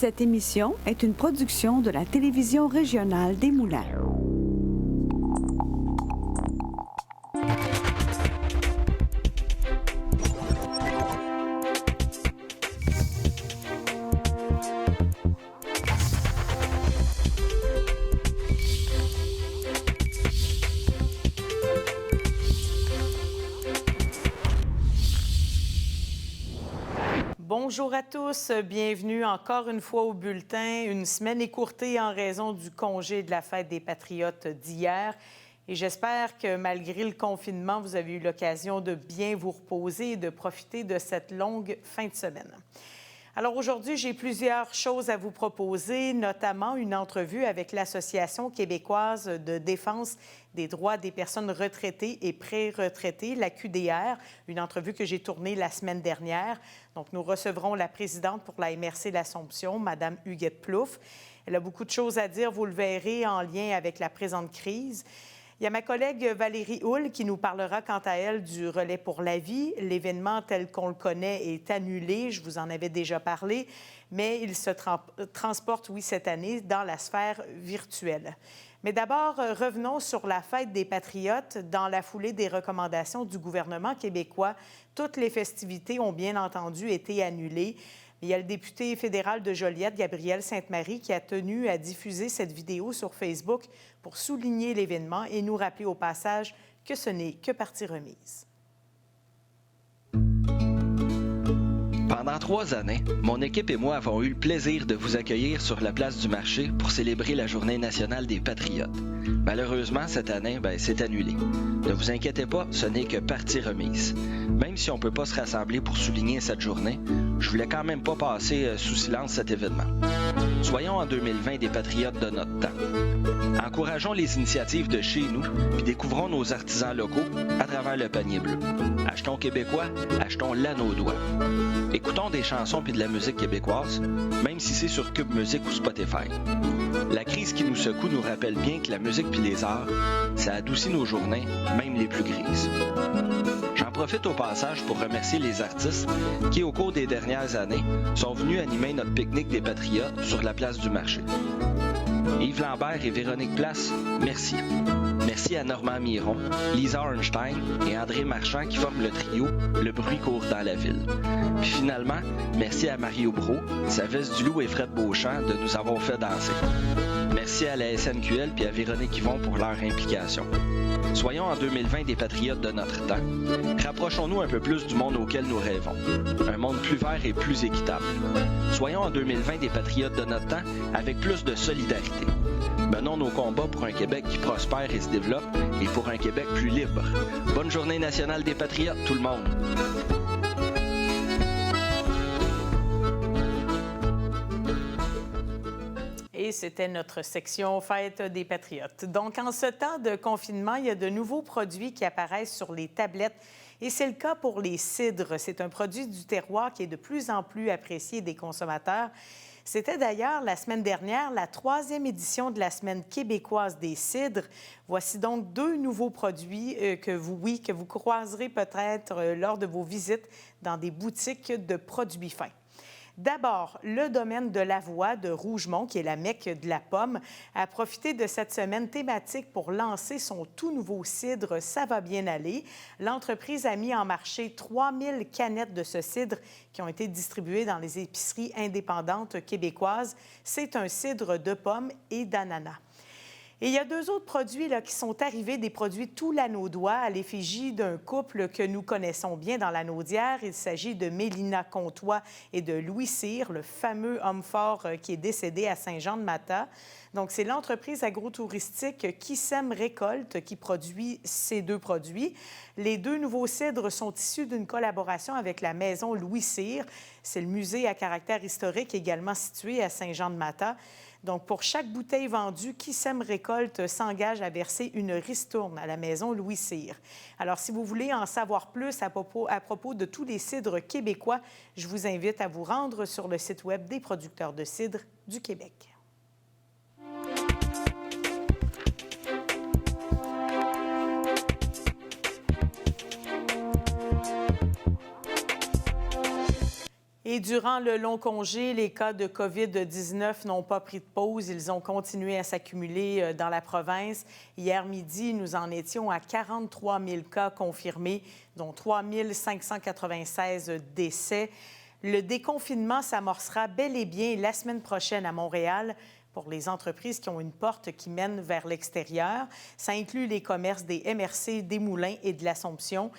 Cette émission est une production de la télévision régionale des Moulins. Bonjour à tous, bienvenue encore une fois au bulletin. Une semaine écourtée en raison du congé de la fête des Patriotes d'hier. Et j'espère que malgré le confinement, vous avez eu l'occasion de bien vous reposer et de profiter de cette longue fin de semaine. Alors aujourd'hui, j'ai plusieurs choses à vous proposer, notamment une entrevue avec l'Association québécoise de défense des droits des personnes retraitées et pré-retraitées, la QDR, une entrevue que j'ai tournée la semaine dernière. Donc, nous recevrons la présidente pour la MRC l'Assomption, Mme Huguette Plouffe. Elle a beaucoup de choses à dire, vous le verrez, en lien avec la présente crise. Il y a ma collègue Valérie Houle qui nous parlera quant à elle du Relais pour la vie. L'événement tel qu'on le connaît est annulé, je vous en avais déjà parlé, mais il se transporte, oui, cette année dans la sphère virtuelle. Mais d'abord, revenons sur la fête des Patriotes. Dans la foulée des recommandations du gouvernement québécois, toutes les festivités ont bien entendu été annulées. Il y a le député fédéral de Joliette, Gabriel Sainte-Marie, qui a tenu à diffuser cette vidéo sur Facebook pour souligner l'événement et nous rappeler au passage que ce n'est que partie remise. Pendant 3 années, mon équipe et moi avons eu le plaisir de vous accueillir sur la place du marché pour célébrer la Journée nationale des Patriotes. Malheureusement, cette année, c'est annulé. Ne vous inquiétez pas, ce n'est que partie remise. Même si on ne peut pas se rassembler pour souligner cette journée, je voulais quand même pas passer sous silence cet événement. Soyons en 2020 des patriotes de notre temps. Encourageons les initiatives de chez nous puis découvrons nos artisans locaux à travers le panier bleu. Achetons québécois, achetons l'anneau doigt. Écoutons des chansons puis de la musique québécoise, même si c'est sur Cube Musique ou Spotify. La crise qui nous secoue nous rappelle bien que la musique puis les arts, ça adoucit nos journées, même les plus grises. J'en profite au passage pour remercier les artistes qui, au cours des dernières années, sont venus animer notre pique-nique des Patriotes sur la place du marché. Yves Lambert et Véronique Place, merci. Merci à Normand Miron, Lisa Ornstein et André Marchand qui forment le trio Le bruit court dans la ville. Puis finalement, merci à Mario Brault, Savès Duloup et Fred Beauchamp de nous avoir fait danser. Merci à la SNQL puis à Véronique Yvon pour leur implication. Soyons en 2020 des patriotes de notre temps. Rapprochons-nous un peu plus du monde auquel nous rêvons. Un monde plus vert et plus équitable. Soyons en 2020 des patriotes de notre temps avec plus de solidarité. Menons nos combats pour un Québec qui prospère et se développe et pour un Québec plus libre. Bonne journée nationale des patriotes, tout le monde! Et c'était notre section Fête des Patriotes. Donc, en ce temps de confinement, il y a de nouveaux produits qui apparaissent sur les tablettes. Et c'est le cas pour les cidres. C'est un produit du terroir qui est de plus en plus apprécié des consommateurs. C'était d'ailleurs la semaine dernière la 3e édition de la Semaine québécoise des cidres. Voici donc 2 nouveaux produits que vous croiserez peut-être lors de vos visites dans des boutiques de produits fins. D'abord, le domaine de Lavoie de Rougemont, qui est la Mecque de la pomme, a profité de cette semaine thématique pour lancer son tout nouveau cidre « Ça va bien aller ». L'entreprise a mis en marché 3000 canettes de ce cidre qui ont été distribuées dans les épiceries indépendantes québécoises. C'est un cidre de pomme et d'ananas. Et il y a 2 autres produits qui sont arrivés, des produits tout l'anneau-doigt à l'effigie d'un couple que nous connaissons bien dans la Naudière. Il s'agit de Mélina Comtois et de Louis Cyr, le fameux homme fort qui est décédé à Saint-Jean-de-Matha. Donc, c'est l'entreprise agrotouristique Kissem Récolte qui produit ces 2 produits. Les 2 nouveaux cidres sont issus d'une collaboration avec la maison Louis Cyr. C'est le musée à caractère historique également situé à Saint-Jean-de-Matha. Donc, pour chaque bouteille vendue, Kissem Récolte s'engage à verser une ristourne à la maison Louis Cyr. Alors, si vous voulez en savoir plus à propos de tous les cidres québécois, je vous invite à vous rendre sur le site web des producteurs de cidre du Québec. Et durant le long congé, les cas de COVID-19 n'ont pas pris de pause. Ils ont continué à s'accumuler dans la province. Hier midi, nous en étions à 43 000 cas confirmés, dont 3 596 décès. Le déconfinement s'amorcera bel et bien la semaine prochaine à Montréal pour les entreprises qui ont une porte qui mène vers l'extérieur. Ça inclut les commerces des MRC, des Moulins et de l'Assomption.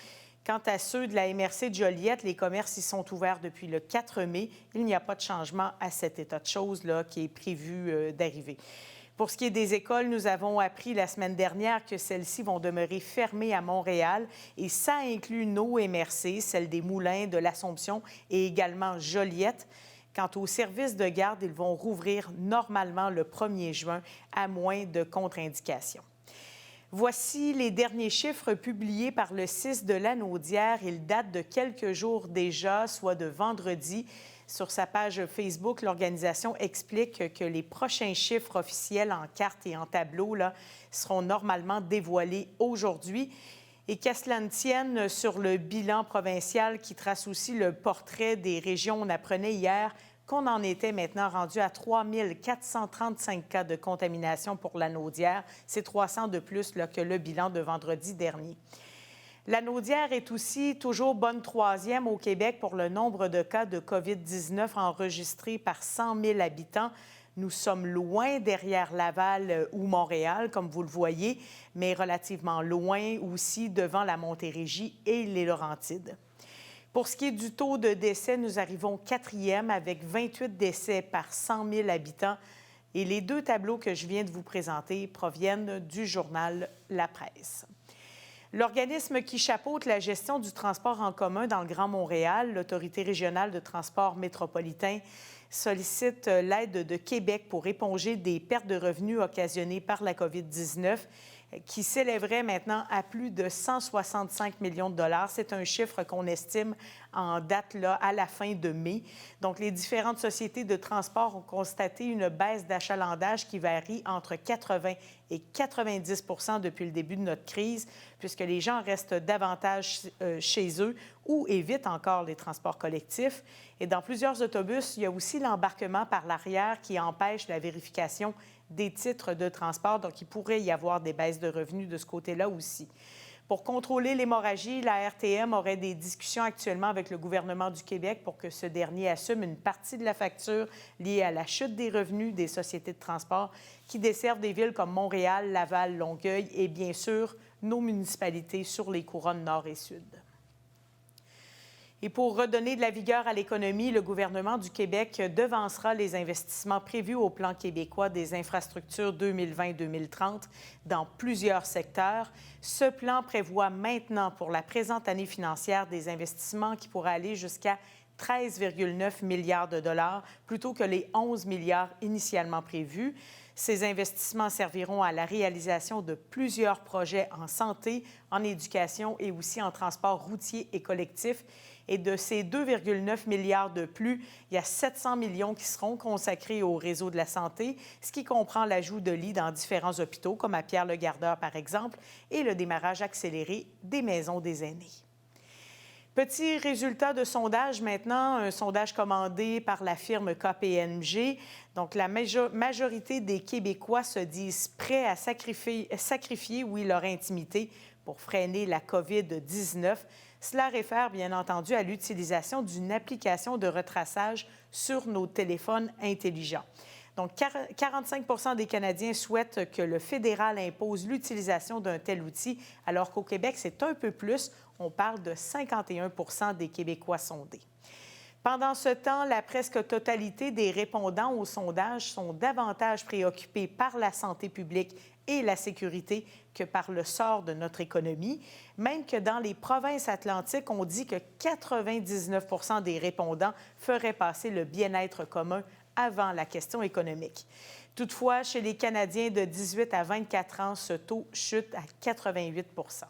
Quant à ceux de la MRC de Joliette, les commerces y sont ouverts depuis le 4 mai. Il n'y a pas de changement à cet état de choses-là qui est prévu d'arriver. Pour ce qui est des écoles, nous avons appris la semaine dernière que celles-ci vont demeurer fermées à Montréal et ça inclut nos MRC, celles des Moulins, de l'Assomption et également Joliette. Quant aux services de garde, ils vont rouvrir normalement le 1er juin à moins de contre-indications. Voici les derniers chiffres publiés par le CIS de Lanaudière. Ils datent de quelques jours déjà, soit de vendredi. Sur sa page Facebook, l'organisation explique que les prochains chiffres officiels en carte et en tableau seront normalement dévoilés aujourd'hui. Et qu'à cela ne tienne, sur le bilan provincial qui trace aussi le portrait des régions, on apprenait hier qu'on en était maintenant rendu à 3 435 cas de contamination pour Lanaudière. C'est 300 de plus que le bilan de vendredi dernier. Lanaudière est aussi toujours bonne troisième au Québec pour le nombre de cas de COVID-19 enregistrés par 100 000 habitants. Nous sommes loin derrière Laval ou Montréal, comme vous le voyez, mais relativement loin aussi devant la Montérégie et les Laurentides. Pour ce qui est du taux de décès, nous arrivons 4e avec 28 décès par 100 000 habitants. Et les deux tableaux que je viens de vous présenter proviennent du journal La Presse. L'organisme qui chapeaute la gestion du transport en commun dans le Grand Montréal, l'Autorité régionale de transport métropolitain, sollicite l'aide de Québec pour éponger des pertes de revenus occasionnées par la COVID-19 qui s'élèverait maintenant à plus de 165 millions de dollars. C'est un chiffre qu'on estime en date à la fin de mai. Donc, les différentes sociétés de transport ont constaté une baisse d'achalandage qui varie entre 80 et 90 % depuis le début de notre crise, puisque les gens restent davantage chez eux ou évitent encore les transports collectifs. Et dans plusieurs autobus, il y a aussi l'embarquement par l'arrière qui empêche la vérification des titres de transport. Donc, il pourrait y avoir des baisses de revenus de ce côté-là aussi. Pour contrôler l'hémorragie, la RTM aurait des discussions actuellement avec le gouvernement du Québec pour que ce dernier assume une partie de la facture liée à la chute des revenus des sociétés de transport qui desservent des villes comme Montréal, Laval, Longueuil et bien sûr nos municipalités sur les couronnes nord et sud. Et pour redonner de la vigueur à l'économie, le gouvernement du Québec devancera les investissements prévus au plan québécois des infrastructures 2020-2030 dans plusieurs secteurs. Ce plan prévoit maintenant pour la présente année financière des investissements qui pourraient aller jusqu'à 13,9 milliards de dollars plutôt que les 11 milliards initialement prévus. Ces investissements serviront à la réalisation de plusieurs projets en santé, en éducation et aussi en transport routier et collectif. Et de ces 2,9 milliards de plus, il y a 700 millions qui seront consacrés au réseau de la santé, ce qui comprend l'ajout de lits dans différents hôpitaux, comme à Pierre-le-Gardeur, par exemple, et le démarrage accéléré des maisons des aînés. Petit résultat de sondage maintenant, un sondage commandé par la firme KPMG. Donc, la majorité des Québécois se disent prêts à sacrifier leur intimité pour freiner la COVID-19. Cela réfère bien entendu à l'utilisation d'une application de retraçage sur nos téléphones intelligents. Donc, 45 des Canadiens souhaitent que le fédéral impose l'utilisation d'un tel outil, alors qu'au Québec, c'est un peu plus. On parle de 51 % des Québécois sondés. Pendant ce temps, la presque totalité des répondants au sondage sont davantage préoccupés par la santé publique et la sécurité que par le sort de notre économie. Même que dans les provinces atlantiques, on dit que 99 % des répondants feraient passer le bien-être commun avant la question économique. Toutefois, chez les Canadiens de 18 à 24 ans, ce taux chute à 88 %.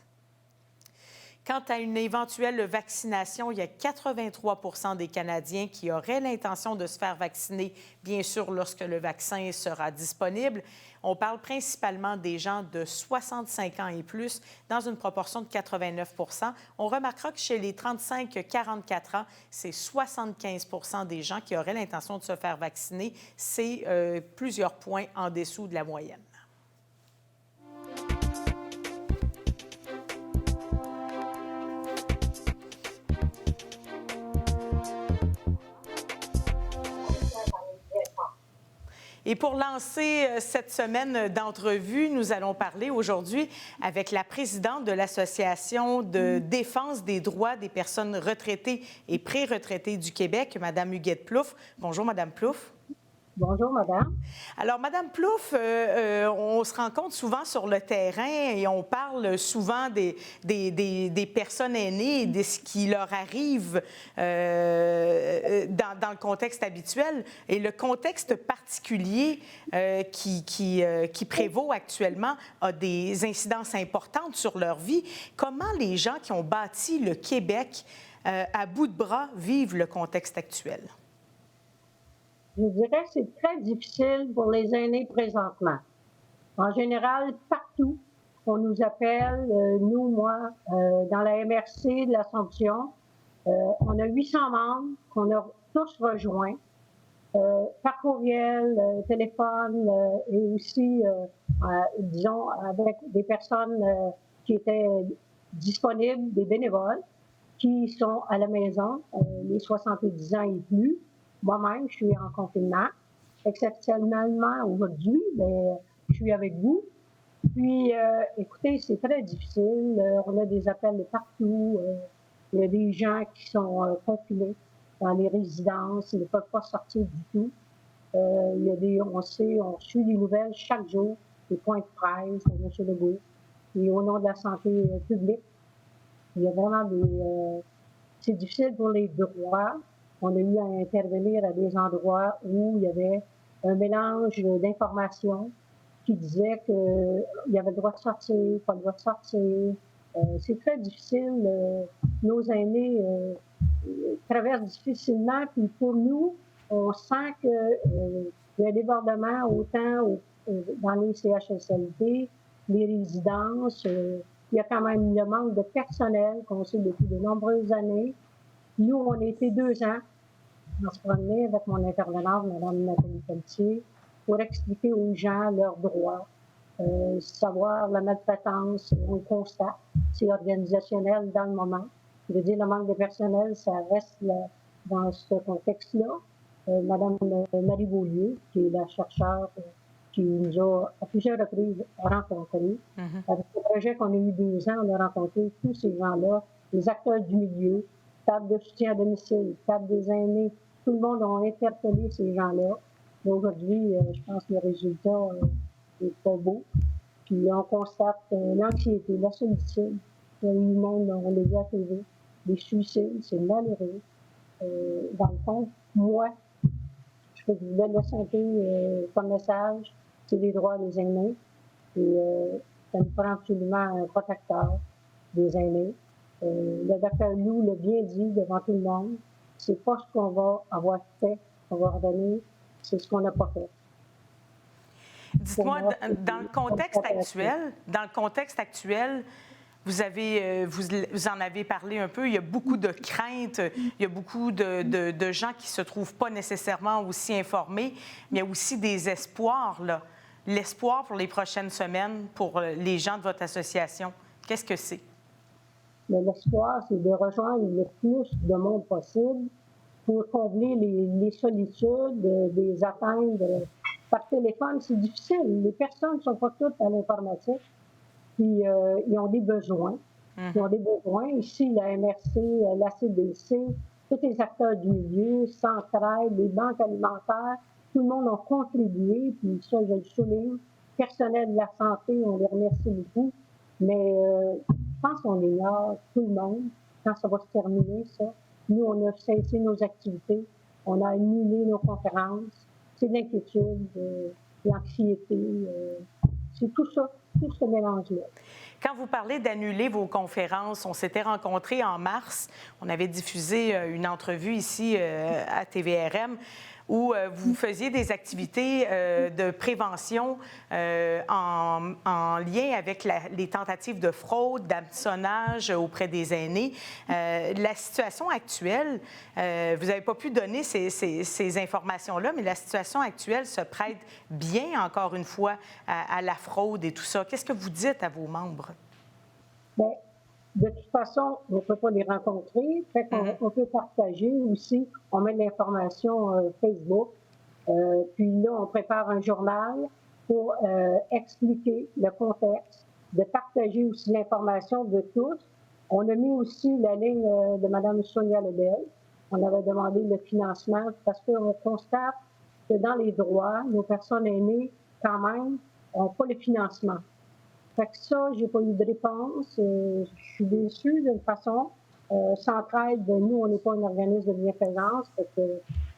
Quant à une éventuelle vaccination, il y a 83 % des Canadiens qui auraient l'intention de se faire vacciner, bien sûr, lorsque le vaccin sera disponible. On parle principalement des gens de 65 ans et plus, dans une proportion de 89 %. On remarquera que chez les 35-44 ans, c'est 75 % des gens qui auraient l'intention de se faire vacciner. C'est plusieurs points en dessous de la moyenne. Et pour lancer cette semaine d'entrevues, nous allons parler aujourd'hui avec la présidente de l'Association de défense des droits des personnes retraitées et pré-retraitées du Québec, Mme Huguette Plouffe. Bonjour, Mme Plouffe. Bonjour, madame. Alors, Mme Plouffe, on se rencontre souvent sur le terrain et on parle souvent des personnes aînées et de ce qui leur arrive dans le contexte habituel. Et le contexte particulier qui prévaut actuellement a des incidences importantes sur leur vie. Comment les gens qui ont bâti le Québec à bout de bras vivent le contexte actuel? Je dirais que c'est très difficile pour les aînés présentement. En général, partout, on nous appelle, moi, dans la MRC de l'Assomption, on a 800 membres qu'on a tous rejoints, par courriel, téléphone et aussi, disons, avec des personnes qui étaient disponibles, des bénévoles, qui sont à la maison, les 70 ans et plus. Moi-même, je suis en confinement. Exceptionnellement, aujourd'hui, je suis avec vous. Puis, écoutez, c'est très difficile. On a des appels de partout. Il y a des gens qui sont confinés dans les résidences. Ils ne peuvent pas sortir du tout. Il y a on suit les nouvelles chaque jour, des points de presse de M. Legault. Et au nom de la santé publique, il y a vraiment c'est difficile pour les droits. On a eu à intervenir à des endroits où il y avait un mélange d'informations qui disaient qu'il y avait le droit de sortir, pas le droit de sortir. C'est très difficile. Nos aînés traversent difficilement. Puis pour nous, on sent qu'il y a un débordement autant dans les CHSLD, les résidences. Il y a quand même le manque de personnel qu'on sait depuis de nombreuses années. Nous, on a été 2 ans. On se promenait avec mon intervenante, Mme Nathalie Pelletier, pour expliquer aux gens leurs droits, savoir la maltraitance, on constate, c'est organisationnel dans le moment. Je veux dire, le manque de personnel, ça reste dans ce contexte-là. Mme Marie Beaulieu, qui est la chercheure qui nous a à plusieurs reprises rencontrés. Avec le projet qu'on a eu 2 ans, on a rencontré tous ces gens-là, les acteurs du milieu, table de soutien à domicile, table des aînés. Tout le monde a interpellé ces gens-là. Mais aujourd'hui, je pense que le résultat est très beau. Puis on constate l'anxiété, la solitude. Il y a eu le monde, on les voit à TV, des suicides, c'est malheureux. Dans le fond, moi, je peux vous laisser un peu comme message, c'est les droits des aînés. Et ça nous prend absolument un protecteur des aînés. Le docteur Lou l'a bien dit devant tout le monde, c'est pas ce qu'on va avoir fait, qu'on va redonner, c'est ce qu'on n'a pas fait. Dites-moi, dans le contexte actuel, vous en avez parlé un peu, il y a beaucoup de craintes, il y a beaucoup de gens qui ne se trouvent pas nécessairement aussi informés, mais il y a aussi des espoirs, là. L'espoir pour les prochaines semaines, pour les gens de votre association, qu'est-ce que c'est? Mais l'espoir, c'est de rejoindre le plus de monde possible pour combler les solitudes, des atteintes par téléphone. C'est difficile. Les personnes ne sont pas toutes à l'informatique. Puis, ils ont des besoins. Ils ont des besoins. Ici, la MRC, la CDC, tous les acteurs du milieu, Centraide, les banques alimentaires, tout le monde a contribué. Puis ça, je le souligne. Personnel de la santé, on les remercie beaucoup. Mais je pense qu'on ignore tout le monde quand ça va se terminer, ça. Nous, on a cessé nos activités, on a annulé nos conférences. C'est de l'inquiétude, de l'anxiété, c'est tout ça. tout ce mélange-là. Quand vous parlez d'annuler vos conférences, on s'était rencontrés en mars. On avait diffusé une entrevue ici à TVRM où vous faisiez des activités de prévention en lien avec les tentatives de fraude, d'hameçonnage auprès des aînés. La situation actuelle, vous n'avez pas pu donner ces informations-là, mais la situation actuelle se prête bien, encore une fois, à la fraude et tout ça. Qu'est-ce que vous dites à vos membres? Bien, de toute façon, on ne peut pas les rencontrer. Fait qu'on on peut partager aussi. On met de l'information Facebook. Puis là, on prépare un journal pour expliquer le contexte, de partager aussi l'information de tous. On a mis aussi la ligne de Mme Sonia Lebel. On avait demandé le financement parce qu'on constate que dans les droits, nos personnes aînées, quand même, n'ont pas le financement. Fait que ça, j'ai pas eu de réponse. Je suis déçue d'une façon. Centraide, nous, on n'est pas un organisme de bienfaisance. Fait que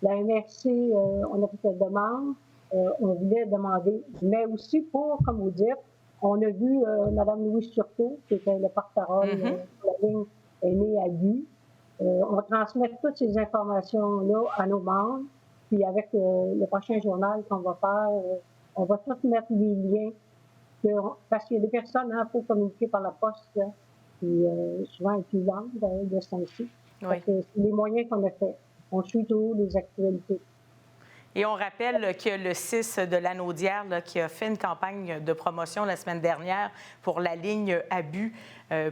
la MRC, on a fait cette demande. On voulait demander, mais aussi pour, comme vous dites, on a vu Mme Louise Turcot, qui était le porte-parole de la ligne aînée à Guy. On va transmettre toutes ces informations-là à nos membres. Puis avec le prochain journal qu'on va faire, on va tout mettre les liens. Parce qu'il y a des personnes, il faut communiquer par la poste, là, puis souvent elle est plus lente de ce temps-ci. Oui. C'est les moyens qu'on a fait. On suit toujours les actualités. Et on rappelle que le 6 de l'Anaudière, qui a fait une campagne de promotion la semaine dernière pour la ligne abus,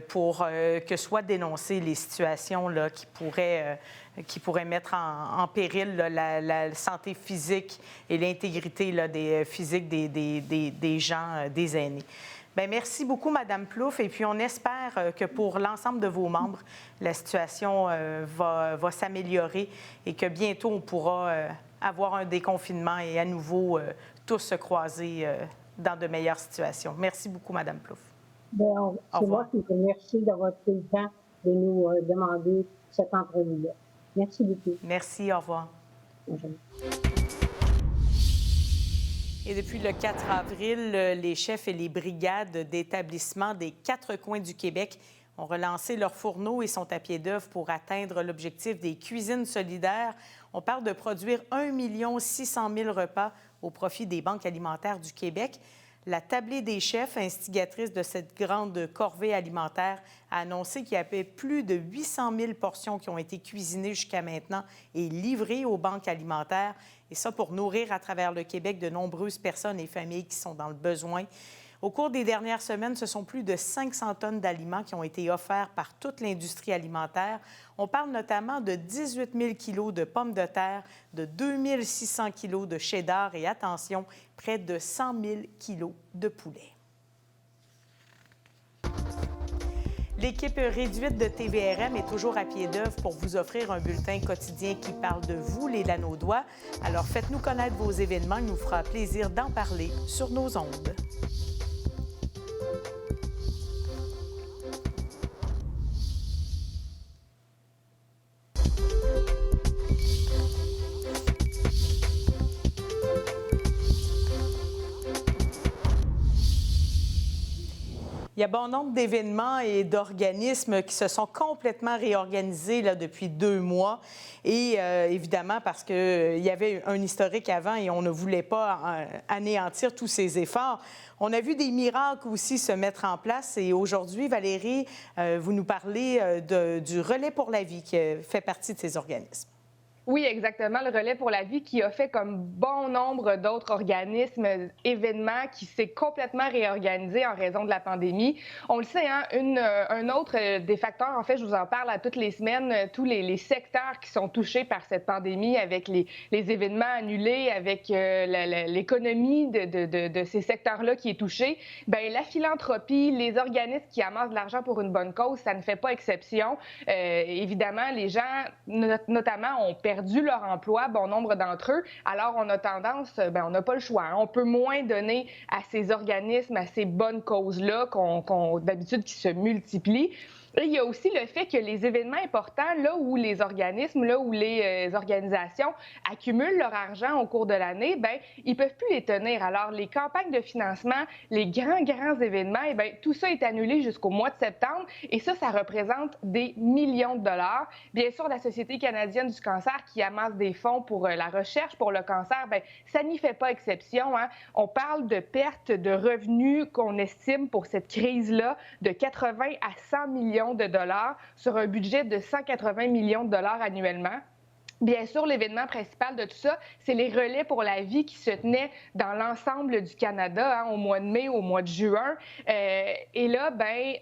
pour que soient dénoncées les situations là, qui pourraient mettre en péril là, la santé physique et l'intégrité physique des gens, des aînés. Bien, merci beaucoup, Mme Plouffe. Et puis, on espère que pour l'ensemble de vos membres, la situation va s'améliorer et que bientôt, on pourra avoir un déconfinement et à nouveau tous se croiser dans de meilleures situations. Merci beaucoup, Mme Plouffe. C'est moi qui vous remercie d'avoir pris le temps de nous demander cette entrevue-là. Merci beaucoup. Merci, au revoir. Bonjour. Et depuis le 4 avril, les chefs et les brigades d'établissement des 4 coins du Québec ont relancé leurs fourneaux et sont à pied d'œuvre pour atteindre l'objectif des cuisines solidaires. On parle de produire 1 600 000 repas au profit des banques alimentaires du Québec. La tablée des chefs, instigatrice de cette grande corvée alimentaire, a annoncé qu'il y avait plus de 800 000 portions qui ont été cuisinées jusqu'à maintenant et livrées aux banques alimentaires. Et ça pour nourrir à travers le Québec de nombreuses personnes et familles qui sont dans le besoin. Au cours des dernières semaines, ce sont plus de 500 tonnes d'aliments qui ont été offerts par toute l'industrie alimentaire. On parle notamment de 18 000 kilos de pommes de terre, de 2 600 kilos de cheddar et, attention, près de 100 000 kilos de poulet. L'équipe réduite de TVRM est toujours à pied d'œuvre pour vous offrir un bulletin quotidien qui parle de vous, les Lanaudois. Alors faites-nous connaître vos événements, il nous fera plaisir d'en parler sur nos ondes. Il y a bon nombre d'événements et d'organismes qui se sont complètement réorganisés là, depuis 2 mois. Et évidemment, parce qu'il y avait un historique avant et on ne voulait pas anéantir tous ces efforts. On a vu des miracles aussi se mettre en place. Et aujourd'hui, Valérie, vous nous parlez du Relais pour la vie qui fait partie de ces organismes. Oui, exactement. Le Relais pour la vie qui a fait comme bon nombre d'autres organismes, événements, qui s'est complètement réorganisé en raison de la pandémie. On le sait, hein, un autre des facteurs, en fait, je vous en parle à toutes les semaines, tous les secteurs qui sont touchés par cette pandémie, avec les événements annulés, avec l'économie de ces secteurs-là qui est touchée. Bien, la philanthropie, les organismes qui amassent de l'argent pour une bonne cause, ça ne fait pas exception. Évidemment, les gens, notamment, ont perdu perdu leur emploi, bon nombre d'entre eux. Alors, on a tendance, on n'a pas le choix. On peut moins donner à ces organismes, à ces bonnes causes-là, d'habitude qui se multiplient. Et il y a aussi le fait que les événements importants, là où les organismes, là où les organisations accumulent leur argent au cours de l'année, ils peuvent plus les tenir. Alors, les campagnes de financement, les grands événements, tout ça est annulé jusqu'au mois de septembre. Et ça représente des millions de dollars. Bien sûr, la Société canadienne du cancer qui amasse des fonds pour la recherche pour le cancer, ça n'y fait pas exception, hein. On parle de pertes de revenus qu'on estime pour cette crise-là de 80 à 100 millions de dollars sur un budget de 180 millions de dollars annuellement. Bien sûr, l'événement principal de tout ça, c'est les relais pour la vie qui se tenaient dans l'ensemble du Canada, hein, au mois de mai, au mois de juin. Et là,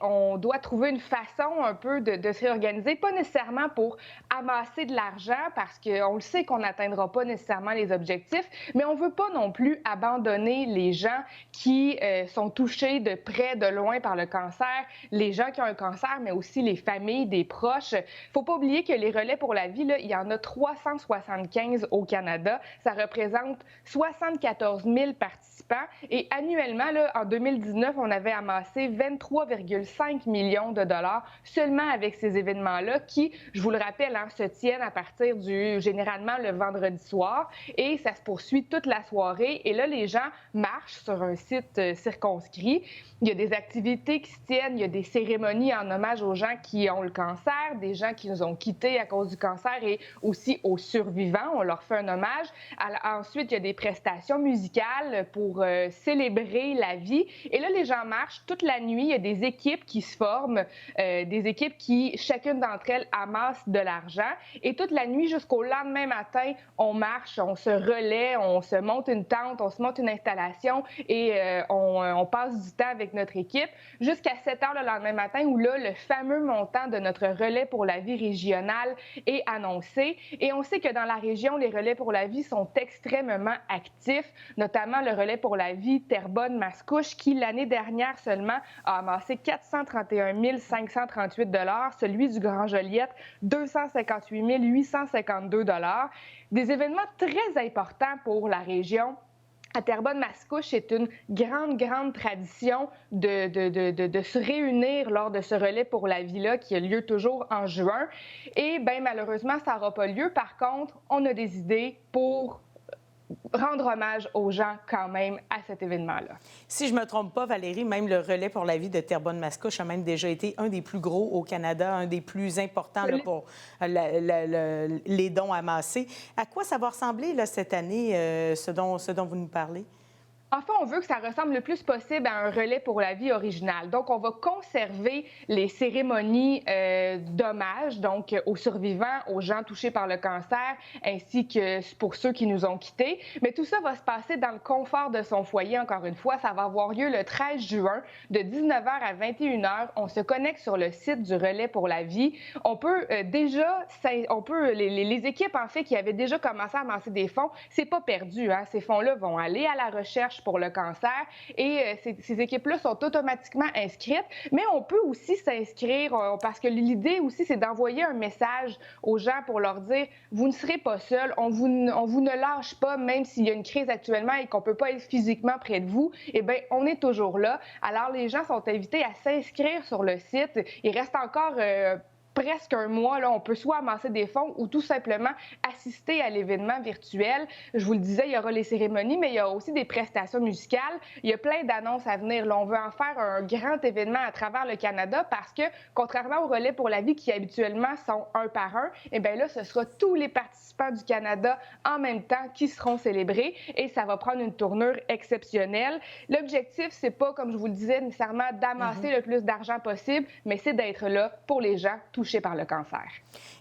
on doit trouver une façon un peu de se réorganiser, pas nécessairement pour amasser de l'argent, parce qu'on le sait qu'on n'atteindra pas nécessairement les objectifs, mais on ne veut pas non plus abandonner les gens qui sont touchés de près, de loin par le cancer, les gens qui ont un cancer, mais aussi les familles, des proches. Il ne faut pas oublier que les relais pour la vie, là, il y en a 375 au Canada. Ça représente 74 000 participants. Et annuellement, là, en 2019, on avait amassé 23,5 millions de dollars seulement avec ces événements-là qui, je vous le rappelle, se tiennent à partir généralement le vendredi soir. Et ça se poursuit toute la soirée. Et là, les gens marchent sur un site circonscrit. Il y a des activités qui se tiennent, il y a des cérémonies en hommage aux gens qui ont le cancer, des gens qui nous ont quittés à cause du cancer et aussi aux survivants. On leur fait un hommage. Ensuite, il y a des prestations musicales pour célébrer la vie. Et là, les gens marchent toute la nuit. Il y a des équipes qui se forment, des équipes qui, chacune d'entre elles, amassent de l'argent. Et toute la nuit jusqu'au lendemain matin, on marche, on se relaie, on se monte une tente, on se monte une installation et on passe du temps avec notre équipe jusqu'à 7 heures le lendemain matin où là, le fameux montant de notre relais pour la vie régionale est annoncé. Et on sait que dans la région, les relais pour la vie sont extrêmement actifs, notamment le relais pour la vie Terrebonne-Mascouche qui, l'année dernière seulement, a amassé 431 538 $, celui du Grand-Joliette, 258 852 $. Des événements très importants pour la région. À Terrebonne-Mascouche, c'est une grande tradition de se réunir lors de ce relais pour la vie-là qui a lieu toujours en juin. Et malheureusement, ça n'aura pas lieu. Par contre, on a des idées pour rendre hommage aux gens quand même à cet événement-là. Si je ne me trompe pas, Valérie, même le relais pour la vie de Terrebonne-Mascouche a même déjà été un des plus gros au Canada, un des plus importants là, pour les dons amassés. À quoi ça va ressembler là, cette année, ce dont vous nous parlez? Enfin, on veut que ça ressemble le plus possible à un relais pour la vie original. Donc, on va conserver les cérémonies d'hommage, donc aux survivants, aux gens touchés par le cancer, ainsi que pour ceux qui nous ont quittés. Mais tout ça va se passer dans le confort de son foyer, encore une fois. Ça va avoir lieu le 13 juin, de 19h à 21h. On se connecte sur le site du relais pour la vie. On peut les équipes, en fait, qui avaient déjà commencé à amasser des fonds, c'est pas perdu, hein. Ces fonds-là vont aller à la recherche pour le cancer et ces équipes-là sont automatiquement inscrites, mais on peut aussi s'inscrire parce que l'idée aussi, c'est d'envoyer un message aux gens pour leur dire « Vous ne serez pas seuls, on vous ne lâche pas, même s'il y a une crise actuellement et qu'on ne peut pas être physiquement près de vous, eh bien, on est toujours là. » Alors, les gens sont invités à s'inscrire sur le site. Il reste encore presque un mois, là, on peut soit amasser des fonds ou tout simplement assister à l'événement virtuel. Je vous le disais, il y aura les cérémonies, mais il y a aussi des prestations musicales. Il y a plein d'annonces à venir. Là, on veut en faire un grand événement à travers le Canada parce que, contrairement aux relais pour la vie qui habituellement sont un par un, eh bien là, ce sera tous les participants du Canada en même temps qui seront célébrés et ça va prendre une tournure exceptionnelle. L'objectif, c'est pas, comme je vous le disais, nécessairement d'amasser le plus d'argent possible, mais c'est d'être là pour les gens touchés par le cancer.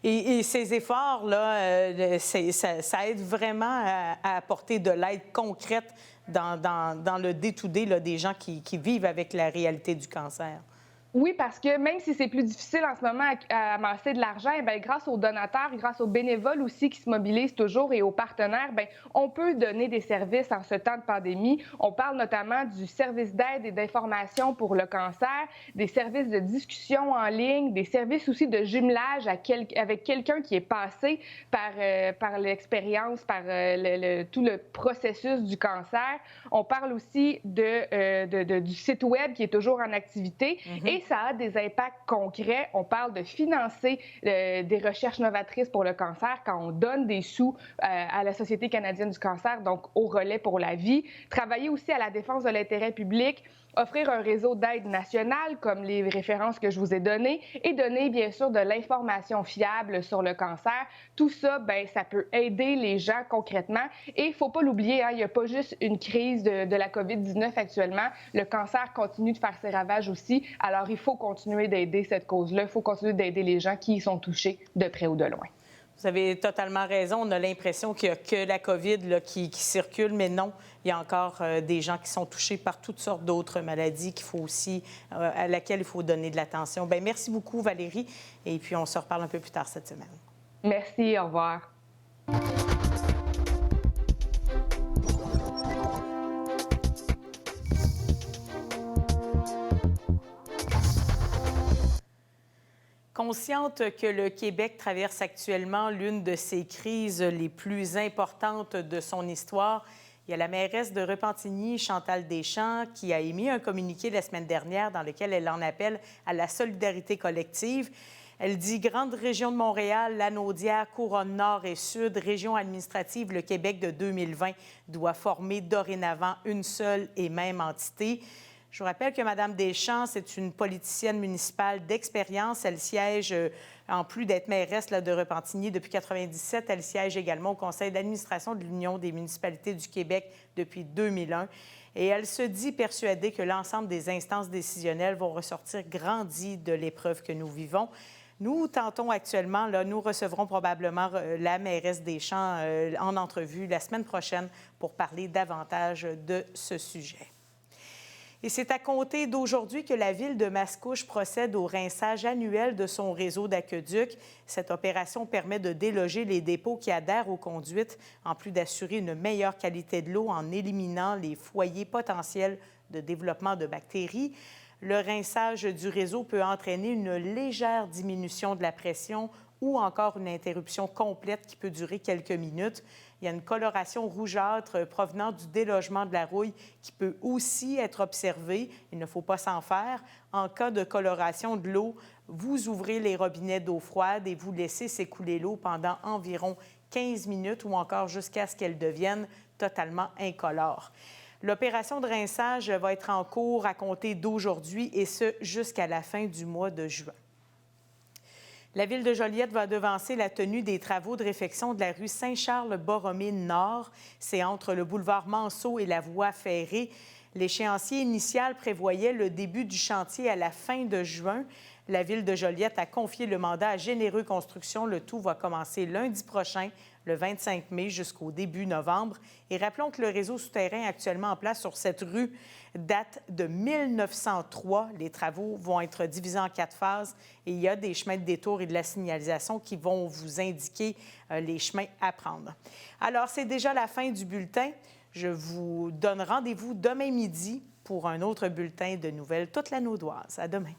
Et ces efforts-là, ça aide vraiment à apporter de l'aide concrète dans le day-to-day là, des gens qui vivent avec la réalité du cancer. Oui, parce que même si c'est plus difficile en ce moment à amasser de l'argent, bien, grâce aux donateurs, grâce aux bénévoles aussi qui se mobilisent toujours et aux partenaires, bien, on peut donner des services en ce temps de pandémie. On parle notamment du service d'aide et d'information pour le cancer, des services de discussion en ligne, des services aussi de jumelage avec quelqu'un qui est passé par l'expérience, par tout le processus du cancer. On parle aussi du site Web qui est toujours en activité. Et ça a des impacts concrets. On parle de financer des recherches novatrices pour le cancer quand on donne des sous à la Société canadienne du cancer, donc au Relais pour la vie. Travailler aussi à la défense de l'intérêt public, offrir un réseau d'aide nationale, comme les références que je vous ai données, et donner, bien sûr, de l'information fiable sur le cancer. Tout ça, bien, ça peut aider les gens concrètement. Et il ne faut pas l'oublier, hein, il n'y a pas juste une crise de la COVID-19 actuellement. Le cancer continue de faire ses ravages aussi. Alors, il faut continuer d'aider cette cause-là. Il faut continuer d'aider les gens qui y sont touchés de près ou de loin. Vous avez totalement raison. On a l'impression qu'il n'y a que la COVID là, qui circule, mais non, il y a encore des gens qui sont touchés par toutes sortes d'autres maladies qu'il faut aussi, à laquelle il faut donner de l'attention. Bien, merci beaucoup, Valérie. Et puis, on se reparle un peu plus tard cette semaine. Merci, au revoir. Consciente que le Québec traverse actuellement l'une de ses crises les plus importantes de son histoire, il y a la mairesse de Repentigny, Chantal Deschamps, qui a émis un communiqué la semaine dernière dans lequel elle en appelle à la solidarité collective. Elle dit « Grande région de Montréal, Lanaudière, Couronne Nord et Sud, région administrative, le Québec de 2020 doit former dorénavant une seule et même entité. » Je vous rappelle que Mme Deschamps, c'est une politicienne municipale d'expérience. Elle siège, en plus d'être mairesse là, de Repentigny depuis 1997, elle siège également au conseil d'administration de l'Union des municipalités du Québec depuis 2001. Et elle se dit persuadée que l'ensemble des instances décisionnelles vont ressortir grandies de l'épreuve que nous vivons. Nous tentons actuellement, là, nous recevrons probablement la mairesse Deschamps en entrevue la semaine prochaine pour parler davantage de ce sujet. Et c'est à compter d'aujourd'hui que la ville de Mascouche procède au rinçage annuel de son réseau d'aqueducs. Cette opération permet de déloger les dépôts qui adhèrent aux conduites, en plus d'assurer une meilleure qualité de l'eau en éliminant les foyers potentiels de développement de bactéries. Le rinçage du réseau peut entraîner une légère diminution de la pression ou encore une interruption complète qui peut durer quelques minutes. Il y a une coloration rougeâtre provenant du délogement de la rouille qui peut aussi être observée. Il ne faut pas s'en faire. En cas de coloration de l'eau, vous ouvrez les robinets d'eau froide et vous laissez s'écouler l'eau pendant environ 15 minutes ou encore jusqu'à ce qu'elle devienne totalement incolore. L'opération de rinçage va être en cours à compter d'aujourd'hui et ce jusqu'à la fin du mois de juin. La ville de Joliette va devancer la tenue des travaux de réfection de la rue Saint-Charles-Borromée-Nord. C'est entre le boulevard Manceau et la voie ferrée. L'échéancier initial prévoyait le début du chantier à la fin de juin. La ville de Joliette a confié le mandat à Généreux Construction. Le tout va commencer lundi prochain, le 25 mai, jusqu'au début novembre. Et rappelons que le réseau souterrain actuellement en place sur cette rue date de 1903. Les travaux vont être divisés en 4 phases et il y a des chemins de détour et de la signalisation qui vont vous indiquer les chemins à prendre. Alors, c'est déjà la fin du bulletin. Je vous donne rendez-vous demain midi pour un autre bulletin de nouvelles toute la Naudoise. À demain.